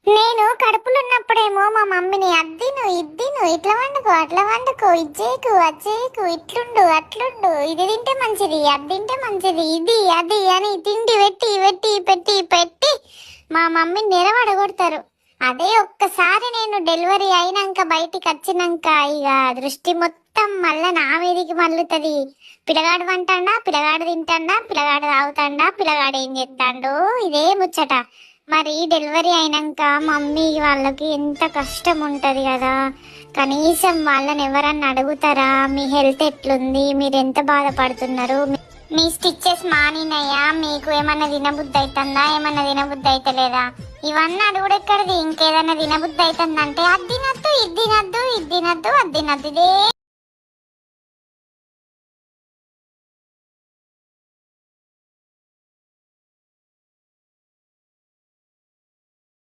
నేను కడుపులో ఉన్నప్పుడేమో మా మమ్మీని అద్దిను ఇద్దిను ఇట్లా వండుకో అట్లా వండుకో ఇచ్చేకు అచ్చేకు ఇట్లుండు అట్లుండు ఇది తింటే మంచిది అది తింటే మంచిది ఇది అది అని తిండి పెట్టి పెట్టి పెట్టి పెట్టి మా మమ్మీని నిలబడగొడతారు. అదే ఒక్కసారి నేను డెలివరీ అయినాక బయటికి వచ్చినాక ఇక దృష్టి మొత్తం మళ్ళా నా మీదికి మళ్ళుతుంది. పిల్లగాడు వంటాడా, పిల్లగాడు తింటాడా, పిల్లగాడు తాగుతాడా, పిల్లగాడు ఏం చేస్తాడు, ఇదే ముచ్చట. మరి డెలివరీ అయినాక మమ్మీ వాళ్ళకి ఎంత కష్టం ఉంటుంది కదా. కనీసం వాళ్ళని ఎవరన్నా అడుగుతారా మీ హెల్త్ ఎట్లుంది, మీరు ఎంత బాధపడుతున్నారు, మీ స్టిచ్చెస్ మానినాయా, మీకు ఏమన్నా తినబుద్ధి అవుతుందా, ఏమన్నా తినబుద్ధి అవుతలేదా, ఇవన్నీ అడుగుడు ఎక్కడిది. ఇంకేదన్నా తినబుద్ధి అవుతుందంటే అది తినద్దు ఇది తినద్దు ఇది తినద్దు అది తినద్దు ఇదే